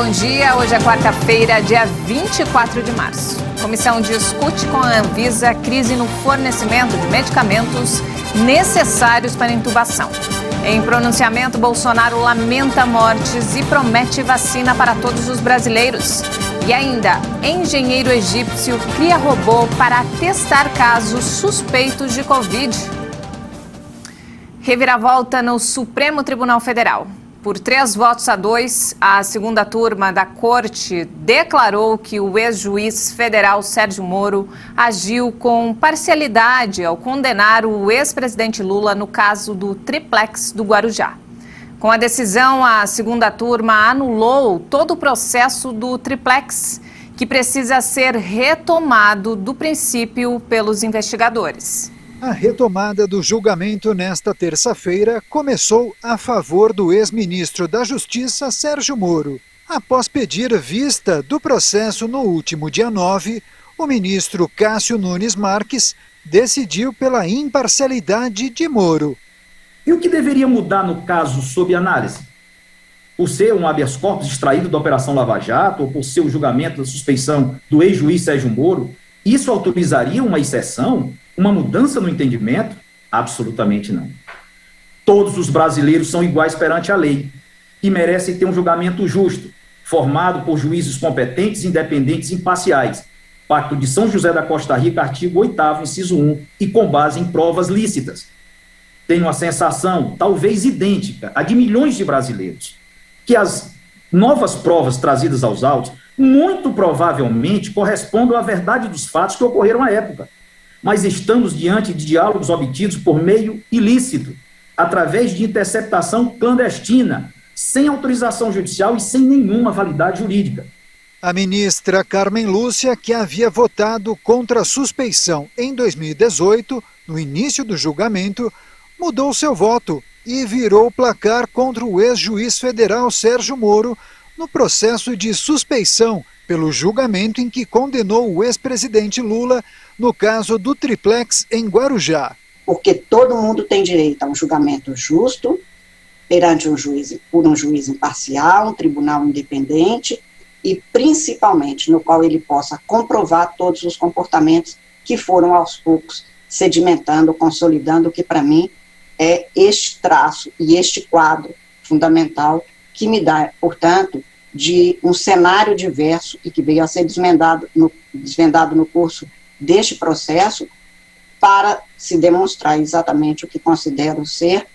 bom dia. Hoje é quarta-feira, dia 24 de março. A comissão discute com a Anvisa a crise no fornecimento de medicamentos necessários para intubação. Em pronunciamento, Bolsonaro lamenta mortes e promete vacina para todos os brasileiros. E ainda, engenheiro egípcio cria robô para testar casos suspeitos de Covid. Reviravolta no Supremo Tribunal Federal. Por 3 votos a 2, a segunda turma da Corte declarou que o ex-juiz federal Sérgio Moro agiu com parcialidade ao condenar o ex-presidente Lula no caso do triplex do Guarujá. Com a decisão, a segunda turma anulou todo o processo do triplex, que precisa ser retomado do princípio pelos investigadores. A retomada do julgamento nesta terça-feira começou a favor do ex-ministro da Justiça, Sérgio Moro. Após pedir vista do processo no último dia 9, o ministro Cássio Nunes Marques decidiu pela imparcialidade de Moro. E o que deveria mudar no caso sob análise? Por ser um habeas corpus extraído da Operação Lava Jato ou por ser o julgamento da suspeição do ex-juiz Sérgio Moro, isso autorizaria uma exceção? Uma mudança no entendimento? Absolutamente não. Todos os brasileiros são iguais perante a lei e merecem ter um julgamento justo, formado por juízes competentes, independentes e imparciais. Pacto de São José da Costa Rica, artigo 8º, inciso 1, e com base em provas lícitas. Tenho a sensação, talvez idêntica, a de milhões de brasileiros, que as novas provas trazidas aos autos muito provavelmente correspondem à verdade dos fatos que ocorreram à época. Mas estamos diante de diálogos obtidos por meio ilícito, através de interceptação clandestina, sem autorização judicial e sem nenhuma validade jurídica. A ministra Carmen Lúcia, que havia votado contra a suspeição em 2018, no início do julgamento, mudou seu voto e virou o placar contra o ex-juiz federal Sérgio Moro no processo de suspeição pelo julgamento em que condenou o ex-presidente Lula no caso do triplex em Guarujá. Porque todo mundo tem direito a um julgamento justo, perante por um juiz imparcial, um tribunal independente e, principalmente, no qual ele possa comprovar todos os comportamentos que foram, aos poucos, sedimentando, consolidando, o que, para mim, é este traço e este quadro fundamental que me dá, portanto, de um cenário diverso e que veio a ser desvendado no curso deste processo para se demonstrar exatamente o que considero ser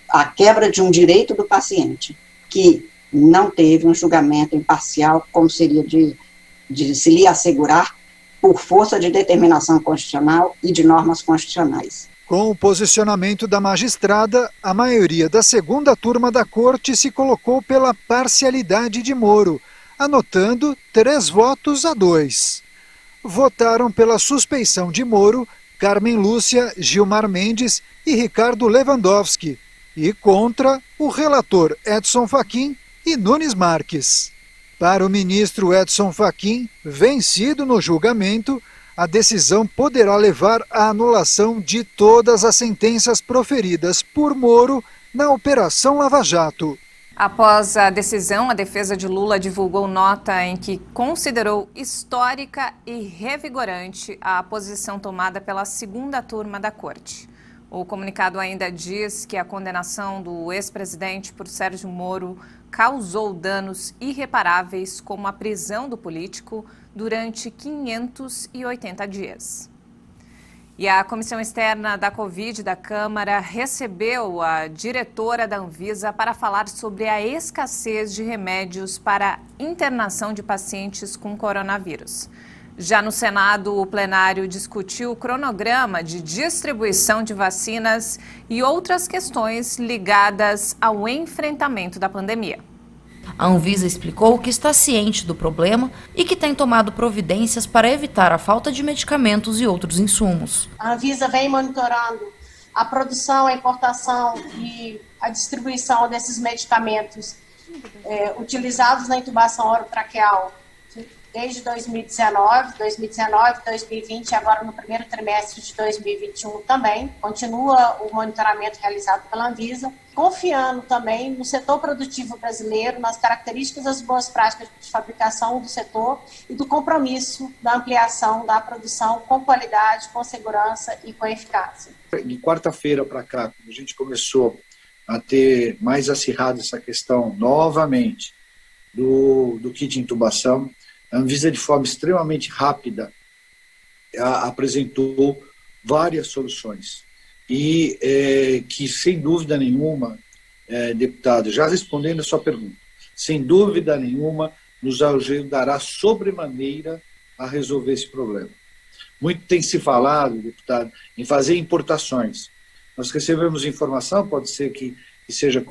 a quebra de um direito do paciente, que não teve um julgamento imparcial, como seria de se lhe assegurar, por força de determinação constitucional e de normas constitucionais. Com o posicionamento da magistrada, a maioria da segunda turma da Corte se colocou pela parcialidade de Moro, anotando 3 votos a 2. Votaram pela suspeição de Moro Carmen Lúcia, Gilmar Mendes e Ricardo Lewandowski, e contra o relator Edson Fachin e Nunes Marques. Para o ministro Edson Fachin, vencido no julgamento, a decisão poderá levar à anulação de todas as sentenças proferidas por Moro na Operação Lava Jato. Após a decisão, a defesa de Lula divulgou nota em que considerou histórica e revigorante a posição tomada pela segunda turma da Corte. O comunicado ainda diz que a condenação do ex-presidente por Sérgio Moro causou danos irreparáveis, como a prisão do político durante 580 dias. E a Comissão Externa da Covid da Câmara recebeu a diretora da Anvisa para falar sobre a escassez de remédios para internação de pacientes com coronavírus. Já no Senado, o plenário discutiu o cronograma de distribuição de vacinas e outras questões ligadas ao enfrentamento da pandemia. A Anvisa explicou que está ciente do problema e que tem tomado providências para evitar a falta de medicamentos e outros insumos. A Anvisa vem monitorando a produção, a importação e a distribuição desses medicamentos utilizados na intubação orotraqueal desde 2019, 2020 e agora no primeiro trimestre de 2021 também. Continua o monitoramento realizado pela Anvisa, confiando também no setor produtivo brasileiro, nas características das boas práticas de fabricação do setor e do compromisso da ampliação da produção com qualidade, com segurança e com eficácia. De quarta-feira para cá, quando a gente começou a ter mais acirrada essa questão novamente do kit de intubação, a Anvisa, de forma extremamente rápida, apresentou várias soluções. E que, sem dúvida nenhuma, deputado, já respondendo a sua pergunta, sem dúvida nenhuma, nos ajudará sobremaneira a resolver esse problema. Muito tem se falado, deputado, em fazer importações. Nós recebemos informação, pode ser que seja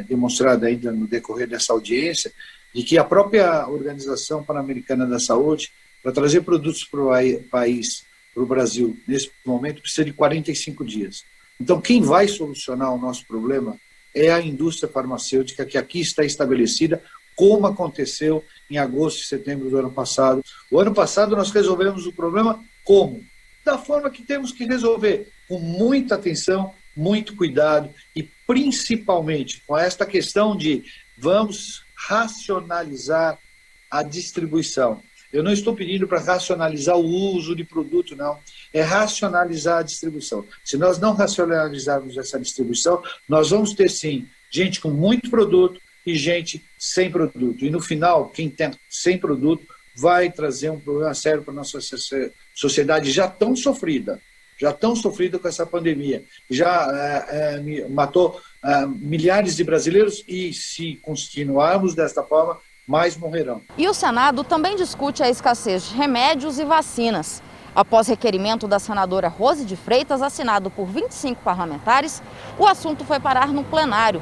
demonstrada ainda no decorrer dessa audiência, de que a própria Organização Pan-Americana da Saúde, para trazer produtos para o país, para o Brasil, nesse momento, precisa de 45 dias. Então, quem vai solucionar o nosso problema é a indústria farmacêutica, que aqui está estabelecida, como aconteceu em agosto e setembro do ano passado. O ano passado nós resolvemos o problema como? Da forma que temos que resolver, com muita atenção, muito cuidado e principalmente com esta questão de vamos racionalizar a distribuição. Eu não estou pedindo para racionalizar o uso de produto, não. É racionalizar a distribuição. Se nós não racionalizarmos essa distribuição, nós vamos ter, sim, gente com muito produto e gente sem produto. E, no final, quem tem sem produto vai trazer um problema sério para a nossa sociedade já tão sofrida com essa pandemia. Já matou milhares de brasileiros e, se continuarmos desta forma, mais morrerão. E o Senado também discute a escassez de remédios e vacinas. Após requerimento da senadora Rose de Freitas, assinado por 25 parlamentares, o assunto foi parar no plenário.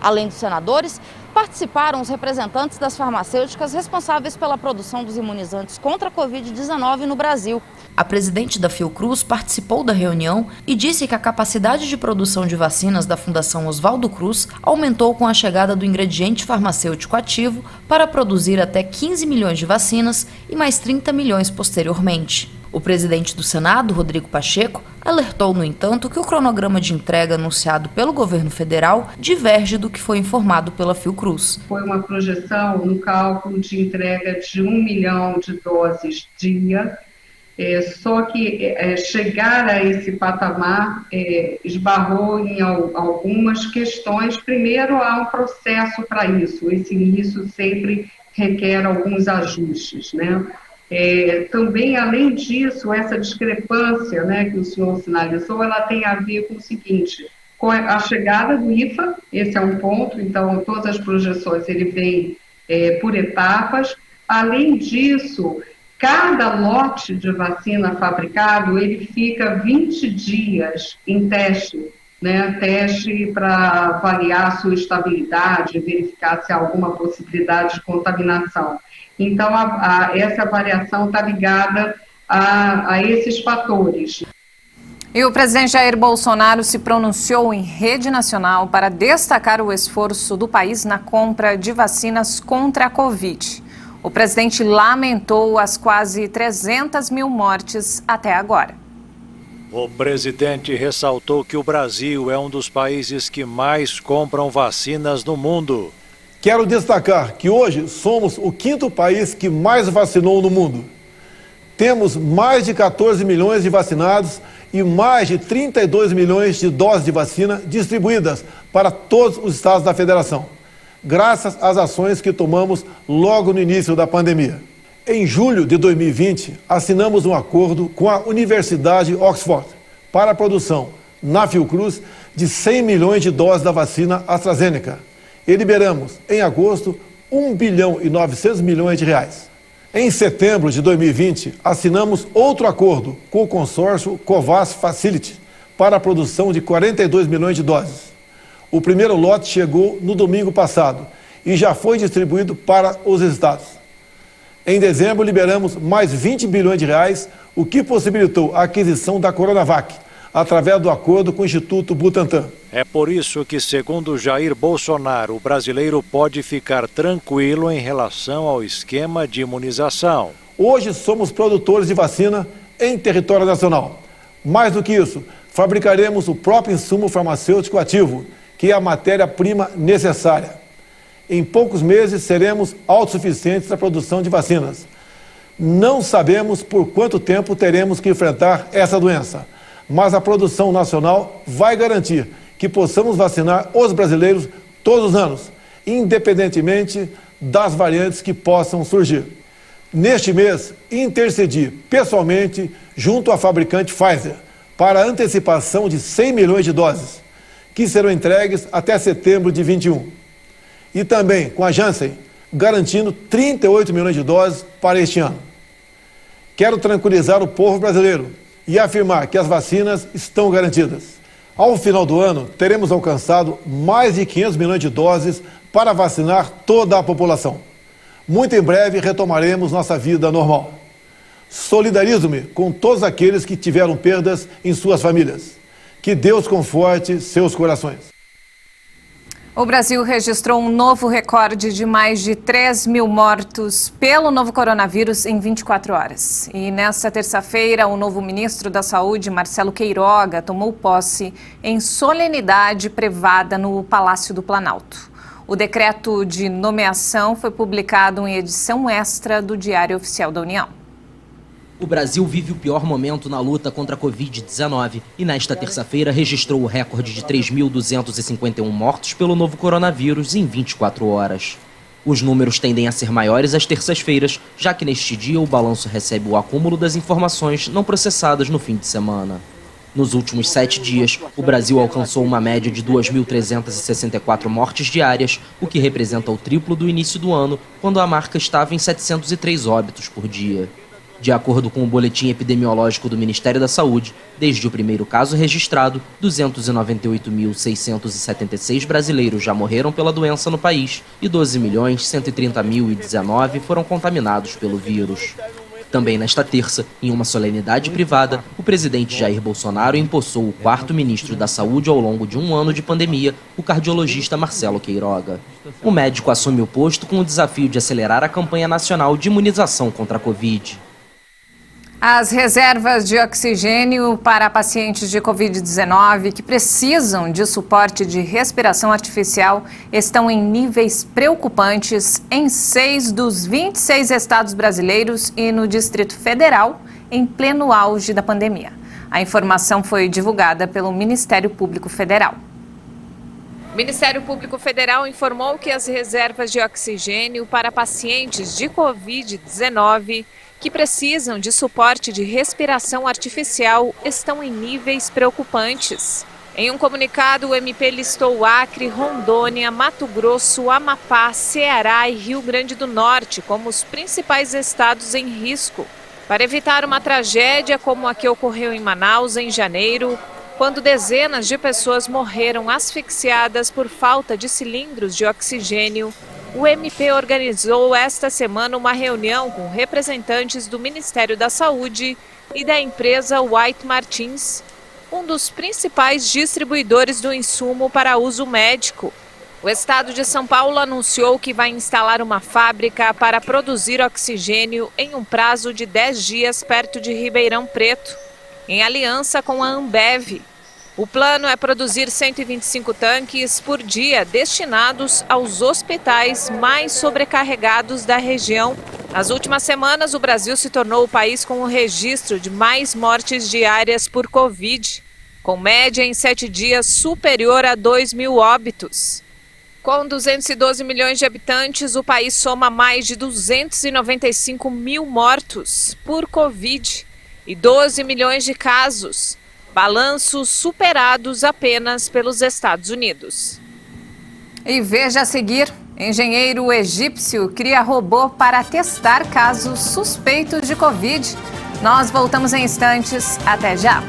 Além dos senadores, participaram os representantes das farmacêuticas responsáveis pela produção dos imunizantes contra a Covid-19 no Brasil. A presidente da Fiocruz participou da reunião e disse que a capacidade de produção de vacinas da Fundação Oswaldo Cruz aumentou com a chegada do ingrediente farmacêutico ativo para produzir até 15 milhões de vacinas e mais 30 milhões posteriormente. O presidente do Senado, Rodrigo Pacheco, alertou, no entanto, que o cronograma de entrega anunciado pelo governo federal diverge do que foi informado pela Fiocruz. Foi uma projeção no cálculo de entrega de 1 milhão de doses dia, só que chegar a esse patamar esbarrou em algumas questões. Primeiro, há um processo para isso. Esse início sempre requer alguns ajustes, né? Também, além disso, essa discrepância, né, que o senhor sinalizou, ela tem a ver com o seguinte: com a chegada do IFA, esse é um ponto, então todas as projeções ele vem por etapas. Além disso, cada lote de vacina fabricado, ele fica 20 dias em teste, né, teste para avaliar a sua estabilidade, verificar se há alguma possibilidade de contaminação. Então, essa variação está ligada a esses fatores. E o presidente Jair Bolsonaro se pronunciou em rede nacional para destacar o esforço do país na compra de vacinas contra a Covid. O presidente lamentou as quase 300 mil mortes até agora. O presidente ressaltou que o Brasil é um dos países que mais compram vacinas no mundo. Quero destacar que hoje somos o 5º país que mais vacinou no mundo. Temos mais de 14 milhões de vacinados e mais de 32 milhões de doses de vacina distribuídas para todos os estados da federação, graças às ações que tomamos logo no início da pandemia. Em julho de 2020, assinamos um acordo com a Universidade Oxford para a produção, na Fiocruz, de 100 milhões de doses da vacina AstraZeneca. E liberamos, em agosto, 1 bilhão e 900 milhões de reais. Em setembro de 2020, assinamos outro acordo com o consórcio Covax Facility para a produção de 42 milhões de doses. O primeiro lote chegou no domingo passado e já foi distribuído para os estados. Em dezembro, liberamos mais 20 bilhões de reais, o que possibilitou a aquisição da Coronavac, através do acordo com o Instituto Butantan. É por isso que, segundo Jair Bolsonaro, o brasileiro pode ficar tranquilo em relação ao esquema de imunização. Hoje somos produtores de vacina em território nacional. Mais do que isso, fabricaremos o próprio insumo farmacêutico ativo, que é a matéria-prima necessária. Em poucos meses seremos autossuficientes na produção de vacinas. Não sabemos por quanto tempo teremos que enfrentar essa doença, mas a produção nacional vai garantir que possamos vacinar os brasileiros todos os anos, independentemente das variantes que possam surgir. Neste mês, intercedi pessoalmente junto à fabricante Pfizer para a antecipação de 100 milhões de doses, que serão entregues até setembro de 21. E também com a Janssen, garantindo 38 milhões de doses para este ano. Quero tranquilizar o povo brasileiro e afirmar que as vacinas estão garantidas. Ao final do ano, teremos alcançado mais de 500 milhões de doses para vacinar toda a população. Muito em breve retomaremos nossa vida normal. Solidarizo-me com todos aqueles que tiveram perdas em suas famílias. Que Deus conforte seus corações. O Brasil registrou um novo recorde de mais de 3 mil mortos pelo novo coronavírus em 24 horas. E nesta terça-feira, o novo ministro da Saúde, Marcelo Queiroga, tomou posse em solenidade privada no Palácio do Planalto. O decreto de nomeação foi publicado em edição extra do Diário Oficial da União. O Brasil vive o pior momento na luta contra a Covid-19 e nesta terça-feira registrou o recorde de 3.251 mortos pelo novo coronavírus em 24 horas. Os números tendem a ser maiores às terças-feiras, já que neste dia o balanço recebe o acúmulo das informações não processadas no fim de semana. Nos últimos 7 dias, o Brasil alcançou uma média de 2.364 mortes diárias, o que representa o triplo do início do ano, quando a marca estava em 703 óbitos por dia. De acordo com o boletim epidemiológico do Ministério da Saúde, desde o primeiro caso registrado, 298.676 brasileiros já morreram pela doença no país e 12.130.019 foram contaminados pelo vírus. Também nesta terça, em uma solenidade privada, o presidente Jair Bolsonaro empossou o 4º ministro da Saúde ao longo de um ano de pandemia, o cardiologista Marcelo Queiroga. O médico assume o posto com o desafio de acelerar a campanha nacional de imunização contra a Covid. As reservas de oxigênio para pacientes de Covid-19 que precisam de suporte de respiração artificial estão em níveis preocupantes em 6 dos 26 estados brasileiros e no Distrito Federal, em pleno auge da pandemia. A informação foi divulgada pelo Ministério Público Federal. O Ministério Público Federal informou que as reservas de oxigênio para pacientes de Covid-19 que precisam de suporte de respiração artificial estão em níveis preocupantes. Em um comunicado, o MP listou Acre, Rondônia, Mato Grosso, Amapá, Ceará e Rio Grande do Norte como os principais estados em risco, para evitar uma tragédia como a que ocorreu em Manaus em janeiro, quando dezenas de pessoas morreram asfixiadas por falta de cilindros de oxigênio. O MP organizou esta semana uma reunião com representantes do Ministério da Saúde e da empresa White Martins, um dos principais distribuidores do insumo para uso médico. O estado de São Paulo anunciou que vai instalar uma fábrica para produzir oxigênio em um prazo de 10 dias perto de Ribeirão Preto, em aliança com a Ambev. O plano é produzir 125 tanques por dia destinados aos hospitais mais sobrecarregados da região. Nas últimas semanas, o Brasil se tornou o país com o registro de mais mortes diárias por Covid, com média em 7 dias superior a 2.000 óbitos. Com 212 milhões de habitantes, o país soma mais de 295 mil mortos por Covid e 12 milhões de casos. Balanços superados apenas pelos Estados Unidos. E veja a seguir, engenheiro egípcio cria robô para testar casos suspeitos de Covid. Nós voltamos em instantes. Até já!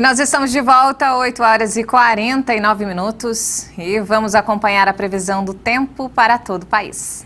nós estamos de volta, 8h49 e vamos acompanhar a previsão do tempo para todo o país.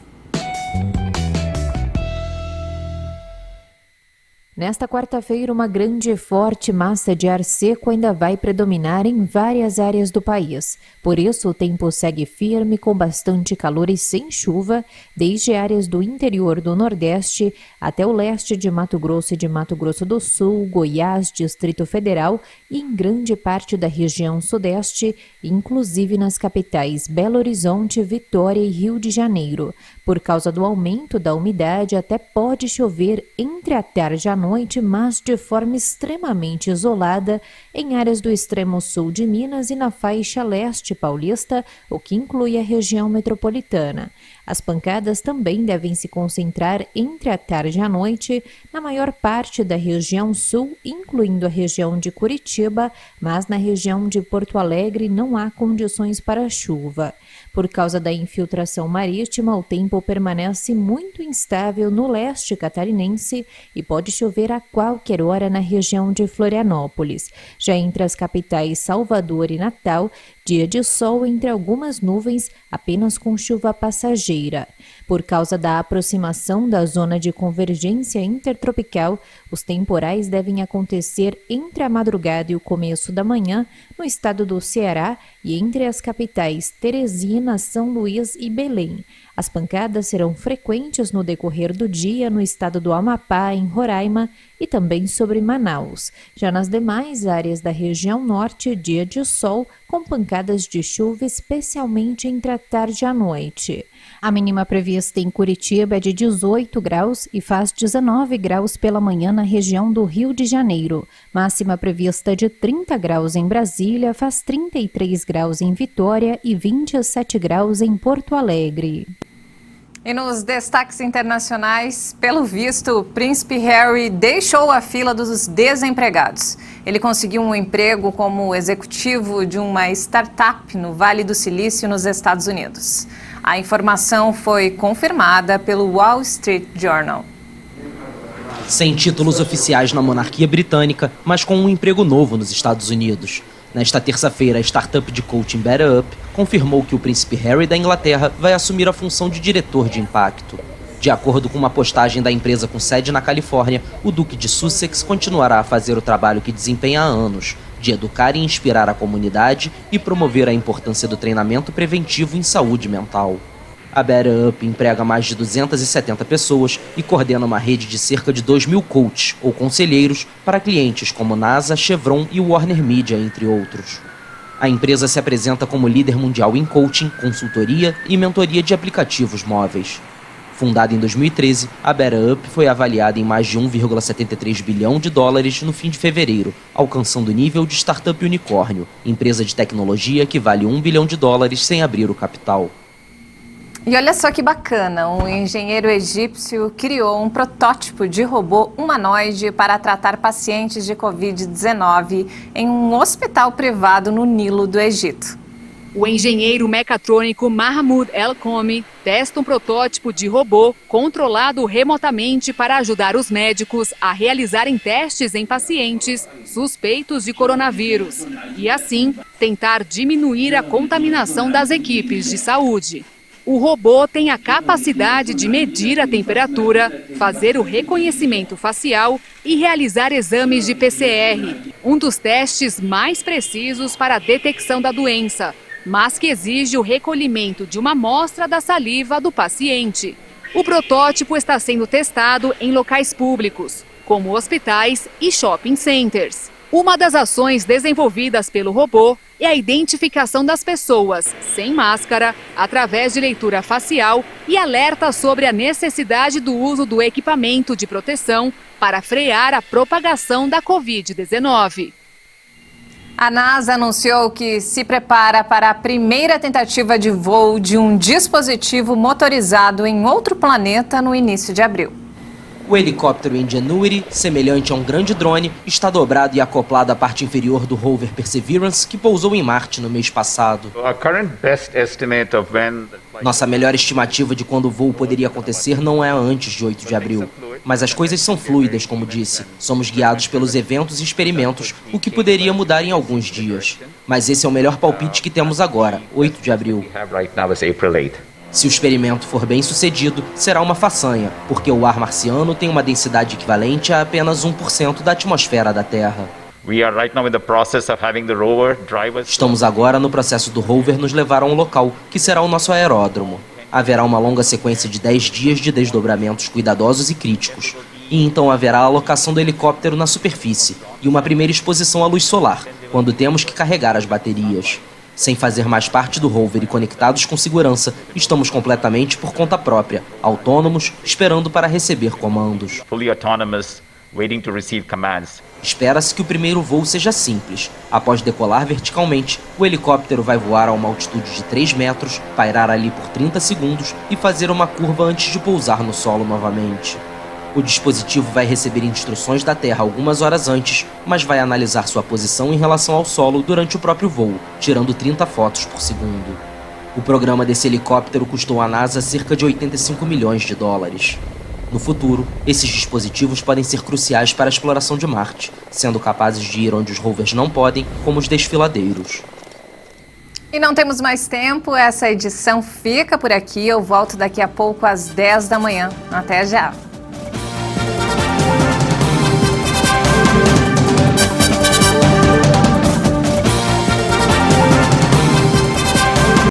Nesta quarta-feira, uma grande e forte massa de ar seco ainda vai predominar em várias áreas do país. Por isso, o tempo segue firme, com bastante calor e sem chuva, desde áreas do interior do Nordeste até o leste de Mato Grosso e de Mato Grosso do Sul, Goiás, Distrito Federal e em grande parte da região Sudeste, inclusive nas capitais Belo Horizonte, Vitória e Rio de Janeiro. Por causa do aumento da umidade, até pode chover entre a tarde e a noite, mas de forma extremamente isolada em áreas do extremo sul de Minas e na faixa leste paulista, o que inclui a região metropolitana. As pancadas também devem se concentrar entre a tarde e a noite na maior parte da região sul, incluindo a região de Curitiba, mas na região de Porto Alegre não há condições para chuva. Por causa da infiltração marítima, o tempo permanece muito instável no leste catarinense e pode chover a qualquer hora na região de Florianópolis. Já entre as capitais Salvador e Natal, dia de sol entre algumas nuvens, apenas com chuva passageira. Por causa da aproximação da zona de convergência intertropical, os temporais devem acontecer entre a madrugada e o começo da manhã no estado do Ceará e entre as capitais Teresina, São Luís e Belém. As pancadas serão frequentes no decorrer do dia no estado do Amapá, em Roraima e também sobre Manaus. Já nas demais áreas da região norte, dia de sol, com pancadas de chuva, especialmente entre a tarde e a noite. A mínima prevista em Curitiba é de 18 graus e faz 19 graus pela manhã na região do Rio de Janeiro. Máxima prevista de 30 graus em Brasília, faz 33 graus em Vitória e 27 graus em Porto Alegre. E nos destaques internacionais, pelo visto, o príncipe Harry deixou a fila dos desempregados. Ele conseguiu um emprego como executivo de uma startup no Vale do Silício, nos Estados Unidos. A informação foi confirmada pelo Wall Street Journal. Sem títulos oficiais na monarquia britânica, mas com um emprego novo nos Estados Unidos. Nesta terça-feira, a startup de coaching BetterUp confirmou que o príncipe Harry da Inglaterra vai assumir a função de diretor de impacto. De acordo com uma postagem da empresa com sede na Califórnia, o Duque de Sussex continuará a fazer o trabalho que desempenha há anos, de educar e inspirar a comunidade e promover a importância do treinamento preventivo em saúde mental. A BetterUp emprega mais de 270 pessoas e coordena uma rede de cerca de 2.000 coaches ou conselheiros para clientes como NASA, Chevron e Warner Media, entre outros. A empresa se apresenta como líder mundial em coaching, consultoria e mentoria de aplicativos móveis. Fundada em 2013, a BetterUp foi avaliada em mais de 1,73 bilhão de dólares no fim de fevereiro, alcançando o nível de startup unicórnio, empresa de tecnologia que vale 1 bilhão de dólares sem abrir o capital. E olha só que bacana, um engenheiro egípcio criou um protótipo de robô humanoide para tratar pacientes de Covid-19 em um hospital privado no Nilo do Egito. O engenheiro mecatrônico Mahmoud El-Komi testa um protótipo de robô controlado remotamente para ajudar os médicos a realizarem testes em pacientes suspeitos de coronavírus e, assim, tentar diminuir a contaminação das equipes de saúde. O robô tem a capacidade de medir a temperatura, fazer o reconhecimento facial e realizar exames de PCR, um dos testes mais precisos para a detecção da doença, mas que exige o recolhimento de uma amostra da saliva do paciente. O protótipo está sendo testado em locais públicos, como hospitais e shopping centers. Uma das ações desenvolvidas pelo robô é a identificação das pessoas sem máscara, através de leitura facial e alerta sobre a necessidade do uso do equipamento de proteção para frear a propagação da Covid-19. A NASA anunciou que se prepara para a primeira tentativa de voo de um dispositivo motorizado em outro planeta no início de abril. O helicóptero Ingenuity, semelhante a um grande drone, está dobrado e acoplado à parte inferior do rover Perseverance, que pousou em Marte no mês passado. Nossa melhor estimativa de quando o voo poderia acontecer não é antes de 8 de abril. Mas as coisas são fluidas, como disse. Somos guiados pelos eventos e experimentos, o que poderia mudar em alguns dias. Mas esse é o melhor palpite que temos agora, 8 de abril. Se o experimento for bem sucedido, será uma façanha, porque o ar marciano tem uma densidade equivalente a apenas 1% da atmosfera da Terra. Estamos agora no processo do rover nos levar a um local, que será o nosso aeródromo. Haverá uma longa sequência de 10 dias de desdobramentos cuidadosos e críticos. E então haverá a alocação do helicóptero na superfície e uma primeira exposição à luz solar, quando temos que carregar as baterias. Sem fazer mais parte do rover e conectados com segurança, estamos completamente por conta própria, autônomos, esperando para receber comandos. Espera-se que o primeiro voo seja simples. Após decolar verticalmente, o helicóptero vai voar a uma altitude de 3 metros, pairar ali por 30 segundos e fazer uma curva antes de pousar no solo novamente. O dispositivo vai receber instruções da Terra algumas horas antes, mas vai analisar sua posição em relação ao solo durante o próprio voo, tirando 30 fotos por segundo. O programa desse helicóptero custou à NASA cerca de 85 milhões de dólares. No futuro, esses dispositivos podem ser cruciais para a exploração de Marte, sendo capazes de ir onde os rovers não podem, como os desfiladeiros. E não temos mais tempo, essa edição fica por aqui. Eu volto daqui a pouco às 10 da manhã. Até já!